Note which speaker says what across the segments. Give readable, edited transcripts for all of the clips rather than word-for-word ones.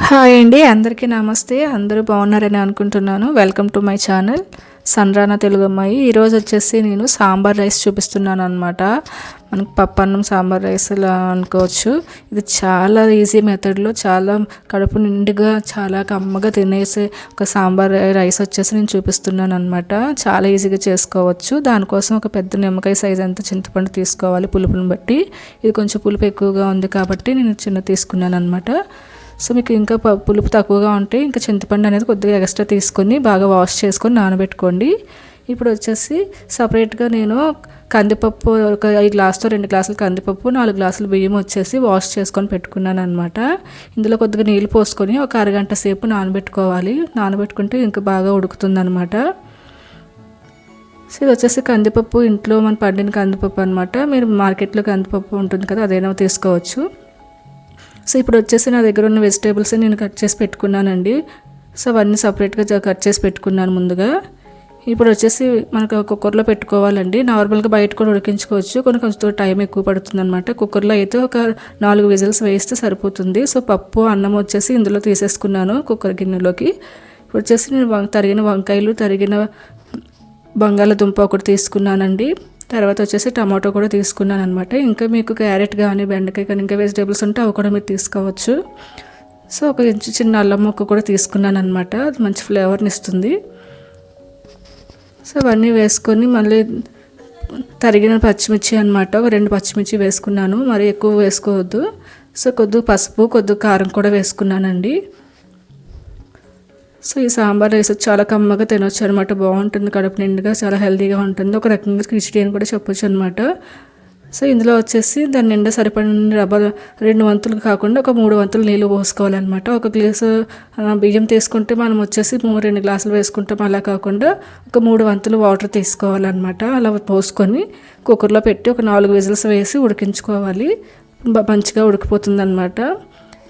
Speaker 1: Hi అండి, అందరికీ నమస్తే. అందరూ బాగున్నారని అనుకుంటున్నాను. వెల్కమ్ టు మై ఛానల్ సన్రానా తెలుగు అమ్మాయి. ఈరోజు వచ్చేసి నేను సాంబార్ రైస్ చూపిస్తున్నాను అనమాట. మనకు పప్పు అన్నం సాంబార్ రైస్ ఇలా అనుకోవచ్చు. ఇది చాలా ఈజీ మెథడ్లో చాలా కడుపు నిండుగా చాలా కమ్మగా తినేసే ఒక సాంబార్ రైస్ వచ్చేసి నేను చూపిస్తున్నాను అనమాట. చాలా ఈజీగా చేసుకోవచ్చు. దానికోసం ఒక పెద్ద నిమ్మకాయ సైజ్ అంత చింతపండు తీసుకోవాలి, పులుపుని బట్టి. ఇది కొంచెం పులుపు ఎక్కువగా ఉంది కాబట్టి నేను చిన్న తీసుకున్నాను అనమాట. సో మీకు ఇంకా పులుపు తక్కువగా ఉంటే ఇంకా చింతపండు అనేది కొద్దిగా ఎక్స్ట్రా తీసుకొని బాగా వాష్ చేసుకొని నానబెట్టుకోండి. ఇప్పుడు వచ్చేసి సపరేట్గా నేను కందిపప్పు ఒక 5 గ్లాసుతో 2 గ్లాసులు కందిపప్పు, 4 గ్లాసులు బియ్యం వచ్చేసి వాష్ చేసుకొని పెట్టుకున్నాను అనమాట. ఇందులో కొద్దిగా నీళ్ళు పోసుకొని ఒక అరగంట సేపు నానబెట్టుకోవాలి. నానబెట్టుకుంటే ఇంకా బాగా ఉడుకుతుంది అనమాట. సో ఇది వచ్చేసి కందిపప్పు, ఇంట్లో మన పండిన కందిపప్పు అనమాట. మీరు మార్కెట్లో కందిపప్పు ఉంటుంది కదా, అదైనా తీసుకోవచ్చు. సో ఇప్పుడు వచ్చేసి నా దగ్గర ఉన్న వెజిటేబుల్స్ నేను కట్ చేసి పెట్టుకున్నానండి. సో అవన్నీ సపరేట్గా కట్ చేసి పెట్టుకున్నాను ముందుగా. ఇప్పుడు వచ్చేసి మనకు కుక్కర్లో పెట్టుకోవాలండి. నార్మల్గా బయట కూడా ఉడికించుకోవచ్చు, కొంచెం టైం ఎక్కువ పడుతుంది అనమాట. కుక్కర్లో అయితే ఒక 4 విజిల్స్ వేస్తే సరిపోతుంది. సో పప్పు అన్నం వచ్చేసి ఇందులో తీసేసుకున్నాను కుక్కర్ గిన్నెలోకి. ఇప్పుడు వచ్చేసి నేను తరిగిన వంకాయలు, తరిగిన బంగాళదుంప ఒకటి తీసుకున్నానండి. తర్వాత వచ్చేసి టమాటో కూడా తీసుకున్నాను అనమాట. ఇంకా మీకు క్యారెట్ కానీ బెండకాయ కానీ ఇంకా వెజిటేబుల్స్ ఉంటే అవి కూడా మీరు తీసుకోవచ్చు. సో ఒక చిన్న అల్లం ముక్క కూడా తీసుకున్నాను అనమాట. అది మంచి ఫ్లేవర్ని ఇస్తుంది. సో అవన్నీ వేసుకొని మళ్ళీ తరిగిన పచ్చిమిర్చి అనమాట, ఒక 2 పచ్చిమిర్చి వేసుకున్నాను. మరి ఎక్కువ వేసుకోవద్దు. సో కొద్దిగా పసుపు, కొద్దిగా కారం కూడా వేసుకున్నానండి. సో ఈ సాంబార్ రైస్ చాలా కమ్మగా తినొచ్చు అనమాట. బాగుంటుంది, కడుపు నిండుగా చాలా హెల్తీగా ఉంటుంది. ఒక రకంగా కిచిడి అని కూడా చెప్పొచ్చు అనమాట. సో ఇందులో వచ్చేసి దాని నిండా సరిపడిన రవ్వ 2 వంతులు కాకుండా ఒక 3 వంతులు నీళ్ళు పోసుకోవాలన్నమాట. ఒక గ్లాసు బియ్యం తీసుకుంటే మనం వచ్చేసి 2 గ్లాసులు వేసుకుంటాం. అలా కాకుండా ఒక 3 వంతులు వాటర్ తీసుకోవాలన్నమాట. అలా పోసుకొని కుక్కర్లో పెట్టి ఒక 4 విజిల్స్ వేసి ఉడికించుకోవాలి. మంచిగా ఉడికిపోతుంది అనమాట.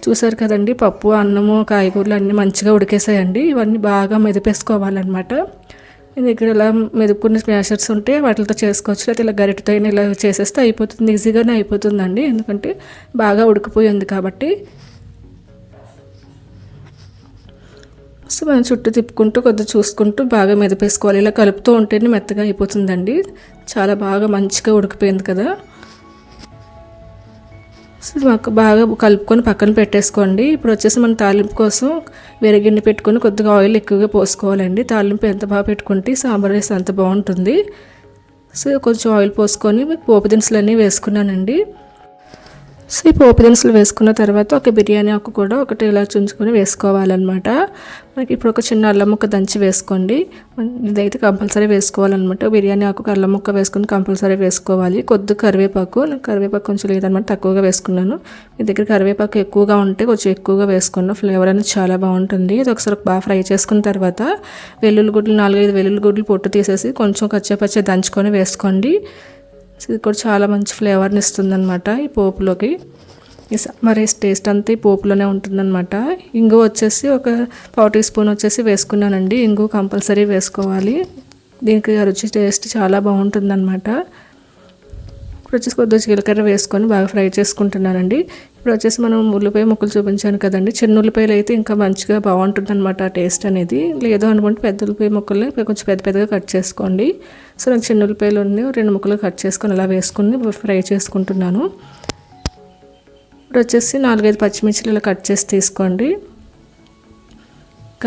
Speaker 1: చూసారు కదండి, పప్పు, అన్నము, కాయగూరలు అన్నీ మంచిగా ఉడికేసాయండి. ఇవన్నీ బాగా మెదిపేసుకోవాలన్నమాట. మీ దగ్గర ఇలా మెదుపుకున్న స్మాషర్స్ ఉంటే వాటితో చేసుకోవచ్చు, లేకపోతే ఇలా గరిటెతో ఇలా చేసేస్తే అయిపోతుంది. ఈజీగానే అయిపోతుందండి, ఎందుకంటే బాగా ఉడికిపోయింది కాబట్టి. సో మనం చుట్టూ తిప్పుకుంటూ కొద్దిగా చూసుకుంటూ బాగా మెదిపేసుకోవాలి. ఇలా కలుపుతూ ఉంటేనే మెత్తగా అయిపోతుందండి. చాలా బాగా మంచిగా ఉడికిపోయింది కదా. సో మాకు బాగా కలుపుకొని పక్కన పెట్టేసుకోండి. ఇప్పుడు వచ్చేసి మన తాలింపు కోసం వేరే గిన్నె పెట్టుకొని కొద్దిగా ఆయిల్ ఎక్కువగా పోసుకోవాలండి. తాలింపు ఎంత బాగా పెట్టుకుంటే సాంబార్ రైస్ అంత బాగుంటుంది. సో కొంచెం ఆయిల్ పోసుకొని పోపు దినుసులన్నీ వేసుకున్నానండి. సో ఈ పోపు దినుసులు వేసుకున్న తర్వాత ఒక బిర్యానీ ఆకు కూడా ఒకటి ఇలా చుంచుకొని వేసుకోవాలన్నమాట. మనకి ఇప్పుడు ఒక చిన్న అల్లం ముక్క దంచి వేసుకోండి. ఇదైతే కంపల్సరీ వేసుకోవాలన్నమాట. బిర్యానీ ఆకు అల్లం ముక్క వేసుకొని కంపల్సరీ వేసుకోవాలి. కొద్దిగా కరివేపాకు కొంచెం లేదనమాట, తక్కువగా వేసుకున్నాను. మీ దగ్గర కరివేపాకు ఎక్కువగా ఉంటే కొంచెం ఎక్కువగా వేసుకున్నాను. ఫ్లేవర్ అనేది చాలా బాగుంటుంది. ఇది ఒకసారి బాగా ఫ్రై చేసుకున్న తర్వాత 4-5 వెల్లుల్లి గుడ్లు పొట్టు తీసేసి కొంచెం కచ్చా దంచుకొని వేసుకోండి. ఇది కూడా చాలా మంచి ఫ్లేవర్ని ఇస్తుంది అనమాట ఈ పోపులోకి. మరి టేస్ట్ అంతా ఈ పోపులోనే ఉంటుందన్నమాట. ఇంగు వచ్చేసి ఒక 1/4 టీ స్పూన్ వచ్చేసి వేసుకున్నానండి. ఇంగు కంపల్సరీ వేసుకోవాలి, దీనికి రుచి టేస్ట్ చాలా బాగుంటుందన్నమాట. ఇప్పుడు వచ్చేసి కొద్దిగా జీలకర్ర వేసుకొని బాగా ఫ్రై చేసుకుంటున్నానండి. ఇప్పుడు వచ్చేసి మనం ఉల్లిపాయ ముక్కలు చూపించాను కదండి, చిన్న ఉల్లిపాయలు అయితే ఇంకా మంచిగా బాగుంటుంది అనమాట ఆ టేస్ట్ అనేది. లేదు అనుకుంటే పెద్ద ఉల్లిపాయ ముక్కల్ని కొంచెం పెద్దగా కట్ చేసుకోండి. సో నాకు చిన్న ఉల్లిపాయలు 2 ముక్కలు కట్ చేసుకొని అలా వేసుకుని ఫ్రై చేసుకుంటున్నాను. ఇప్పుడు వచ్చేసి 4-5 పచ్చిమిర్చిలు ఇలా కట్ చేసి తీసుకోండి.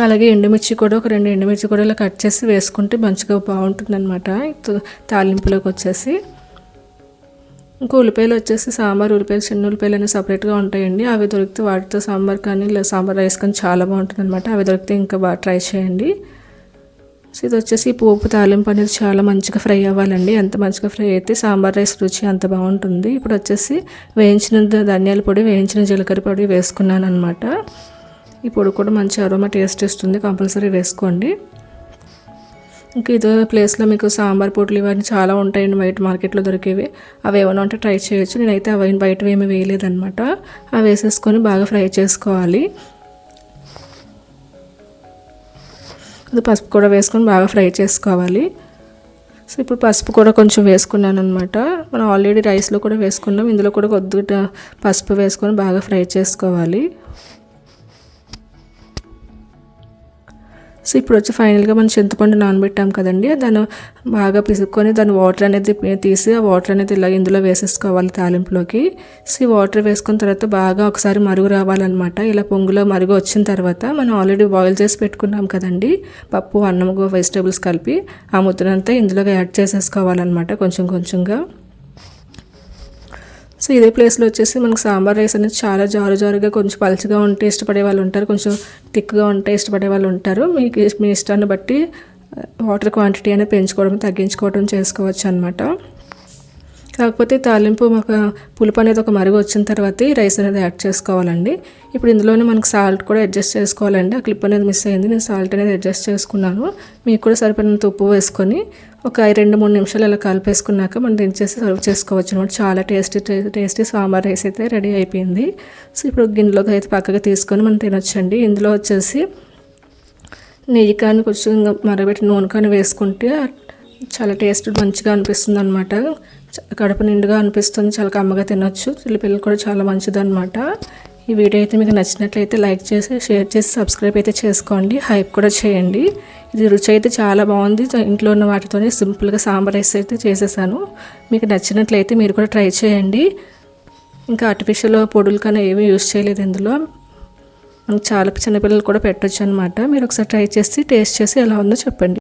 Speaker 1: అలాగే ఎండుమిర్చి కూడా ఒక 2 ఎండుమిర్చి కూడా ఇలా కట్ చేసి వేసుకుంటే మంచిగా బాగుంటుంది అనమాట తాలింపులోకి వచ్చేసి. ఇంకా ఉల్లిపాయలు వచ్చేసి సాంబార్ ఉల్లిపాయలు, చిన్న ఉల్లిపాయలు అనేవి సపరేట్గా ఉంటాయండి. అవి దొరికితే వాటితో సాంబార్ కానీ లేదా సాంబార్ రైస్ కానీ చాలా బాగుంటుంది అనమాట. అవి దొరికితే ఇంకా బాగా ట్రై చేయండి. సో ఇది వచ్చేసి పోపు తాలింపు అనేది చాలా మంచిగా ఫ్రై అవ్వాలండి. ఎంత మంచిగా ఫ్రై అయితే సాంబార్ రైస్ రుచి అంత బాగుంటుంది. ఇప్పుడు వచ్చేసి వేయించిన ధనియాల పొడి, వేయించిన జీలకర్ర పొడి వేసుకున్నాను అనమాట. ఈ పొడి కూడా మంచి అరోమా టేస్ట్ ఇస్తుంది, కంపల్సరీ వేసుకోండి. ఇంకా ఇదే ప్లేస్లో మీకు సాంబార్ పొడులు ఇవన్నీ చాలా ఉంటాయండి బయట మార్కెట్లో దొరికేవి. అవి ఏమైనా ఉంటే ట్రై చేయొచ్చు. నేనైతే అవి బయటవి ఏమీ వేయలేదన్నమాట. అవి వేసేసుకొని బాగా ఫ్రై చేసుకోవాలి. పసుపు కూడా వేసుకొని బాగా ఫ్రై చేసుకోవాలి. సో ఇప్పుడు పసుపు కూడా కొంచెం వేసుకున్నాను అనమాట. మనం ఆల్రెడీ రైస్లో కూడా వేసుకున్నాం, ఇందులో కూడా కొద్దిగా పసుపు వేసుకొని బాగా ఫ్రై చేసుకోవాలి. సో ఇప్పుడు వచ్చి ఫైనల్గా మనం చింతపండు నానబెట్టాం కదండి, దాన్ని బాగా పిసుక్కొని దాని వాటర్ అనేది తీసి ఆ వాటర్ అనేది ఇలా ఇందులో వేసేసుకోవాలి తాలింపులోకి. సో ఈ వాటర్ వేసుకున్న తర్వాత బాగా ఒకసారి మరుగు రావాలన్నమాట. ఇలా పొంగులో మరుగు వచ్చిన తర్వాత మనం ఆల్రెడీ బాయిల్ చేసి పెట్టుకున్నాం కదండి పప్పు, అన్నం, వెజిటేబుల్స్ కలిపి, ఆ ముద్దనంతా ఇందులోకి యాడ్ చేసేసుకోవాలన్నమాట కొంచెం కొంచెంగా. సో ఇదే ప్లేస్లో వచ్చేసి మనకు సాంబార్ రైస్ అనేది చాలా జారుగా కొంచెం పలుచగా ఉంటే ఇష్టపడే వాళ్ళు ఉంటారు, కొంచెం థిక్గా ఉంటే ఇష్టపడే వాళ్ళు ఉంటారు. మీకు మీ ఇష్టాన్ని బట్టి వాటర్ క్వాంటిటీ అనేది పెంచుకోవడం తగ్గించుకోవడం చేసుకోవచ్చు అనమాట. కాకపోతే తాలింపు మాకు పులుపు అనేది ఒక మరుగు వచ్చిన తర్వాత ఈ రైస్ అనేది యాడ్ చేసుకోవాలండి. ఇప్పుడు ఇందులోనే మనకు సాల్ట్ కూడా అడ్జస్ట్ చేసుకోవాలండి. ఆ క్లిప్ అనేది మిస్ అయింది, నేను సాల్ట్ అనేది అడ్జస్ట్ చేసుకున్నాను. మీకు కూడా సరిపడినంత ఉప్పు వేసుకొని ఒక 2-3 నిమిషాలు ఇలా కలిపేసుకున్నాక మనం దించేసి సర్వ్ చేసుకోవచ్చు అనమాట. చాలా టేస్టీ సాంబార్ రైస్ అయితే రెడీ అయిపోయింది. సో ఇప్పుడు గిన్నెలోకి అయితే పక్కగా తీసుకొని మనం తినొచ్చండి. ఇందులో వచ్చేసి నెయ్యి కానీ కొంచెం మరగబెట్టి నూనె కానీ వేసుకుంటే చాలా టేస్ట్ మంచిగా అనిపిస్తుంది అనమాట. కడుపు నిండుగా అనిపిస్తుంది, చాలా కమ్మగా తినొచ్చు. పిల్లలు కూడా చాలా మంచిది అనమాట. ఈ వీడియో అయితే మీకు నచ్చినట్లయితే లైక్ చేసి, షేర్ చేసి, సబ్స్క్రైబ్ అయితే చేసుకోండి, హైప్ కూడా చేయండి. ఇది రుచి అయితే చాలా బాగుంది. ఇంట్లో ఉన్న వాటితోనే సింపుల్గా సాంబార్ రైస్ అయితే చేసేసాను. మీకు నచ్చినట్లయితే మీరు కూడా ట్రై చేయండి. ఇంకా ఆర్టిఫిషియల్ పొడులు కానీ ఏమీ యూజ్ చేయలేదు ఇందులో. చాలా చిన్నపిల్లలు కూడా పెట్టొచ్చు అనమాట. మీరు ఒకసారి ట్రై చేసి టేస్ట్ చేసి ఎలా ఉందో చెప్పండి.